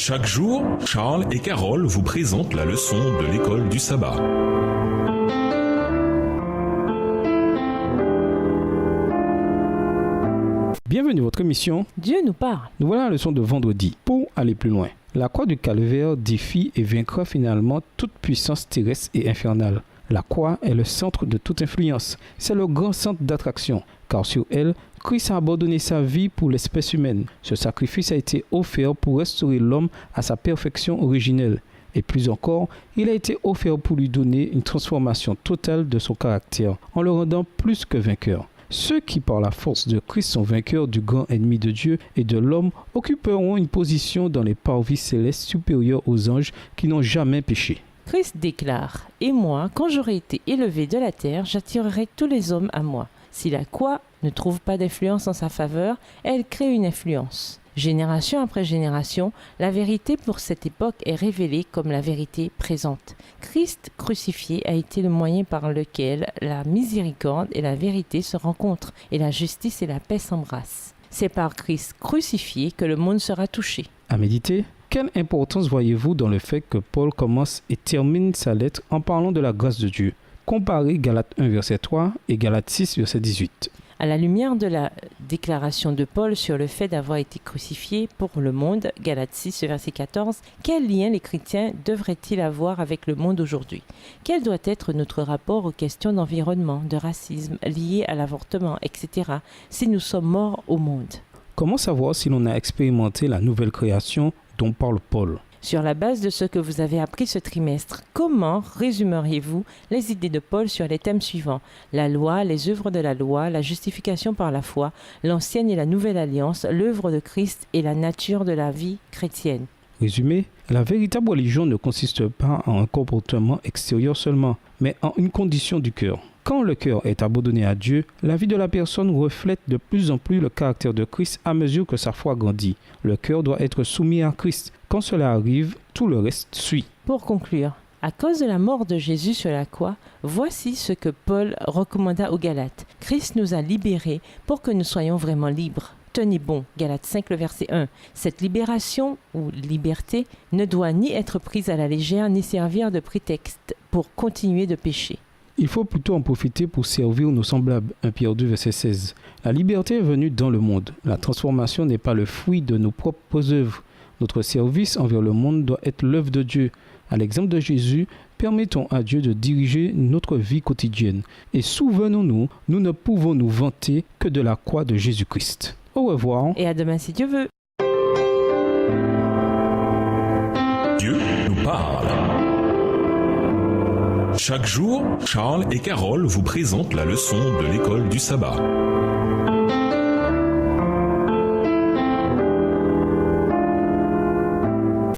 Chaque jour, Charles et Carole vous présentent la leçon de l'école du sabbat. Bienvenue à votre émission Dieu nous parle. Nous voilà à la leçon de vendredi. Pour aller plus loin, la croix du calvaire défie et vaincra finalement toute puissance terrestre et infernale. La croix est le centre de toute influence. C'est le grand centre d'attraction, car sur elle, Christ a abandonné sa vie pour l'espèce humaine. Ce sacrifice a été offert pour restaurer l'homme à sa perfection originelle. Et plus encore, il a été offert pour lui donner une transformation totale de son caractère, en le rendant plus que vainqueur. Ceux qui, par la force de Christ, sont vainqueurs du grand ennemi de Dieu et de l'homme occuperont une position dans les parvis célestes supérieures aux anges qui n'ont jamais péché. Christ déclare « Et moi, quand j'aurai été élevé de la terre, j'attirerai tous les hommes à moi. » Si la croix ne trouve pas d'influence en sa faveur, elle crée une influence. Génération après génération, la vérité pour cette époque est révélée comme la vérité présente. Christ crucifié a été le moyen par lequel la miséricorde et la vérité se rencontrent et la justice et la paix s'embrassent. C'est par Christ crucifié que le monde sera touché. À méditer, quelle importance voyez-vous dans le fait que Paul commence et termine sa lettre en parlant de la grâce de Dieu? Comparez Galates 1 verset 3 et Galates 6 verset 18. À la lumière de la déclaration de Paul sur le fait d'avoir été crucifié pour le monde, Galates 6, verset 14, quel lien les chrétiens devraient-ils avoir avec le monde aujourd'hui? Quel doit être notre rapport aux questions d'environnement, de racisme, liées à l'avortement, etc., si nous sommes morts au monde? Comment savoir si l'on a expérimenté la nouvelle création dont parle Paul? Sur la base de ce que vous avez appris ce trimestre, comment résumeriez-vous les idées de Paul sur les thèmes suivants? La loi, les œuvres de la loi, la justification par la foi, l'ancienne et la nouvelle alliance, l'œuvre de Christ et la nature de la vie chrétienne. Résumé, la véritable religion ne consiste pas en un comportement extérieur seulement, mais en une condition du cœur. Quand le cœur est abandonné à Dieu, la vie de la personne reflète de plus en plus le caractère de Christ à mesure que sa foi grandit. Le cœur doit être soumis à Christ. Quand cela arrive, tout le reste suit. Pour conclure, à cause de la mort de Jésus sur la croix, voici ce que Paul recommanda aux Galates. Christ nous a libérés pour que nous soyons vraiment libres. Tenez bon, Galates 5, le verset 1. Cette libération ou liberté ne doit ni être prise à la légère ni servir de prétexte pour continuer de pécher. Il faut plutôt en profiter pour servir nos semblables. 1 Pierre 2, verset 16. La liberté est venue dans le monde. La transformation n'est pas le fruit de nos propres œuvres. Notre service envers le monde doit être l'œuvre de Dieu. À l'exemple de Jésus, permettons à Dieu de diriger notre vie quotidienne. Et souvenons-nous, nous ne pouvons nous vanter que de la croix de Jésus-Christ. Au revoir. Et à demain si Dieu veut. Dieu nous parle. Chaque jour, Charles et Carole vous présentent la leçon de l'école du sabbat.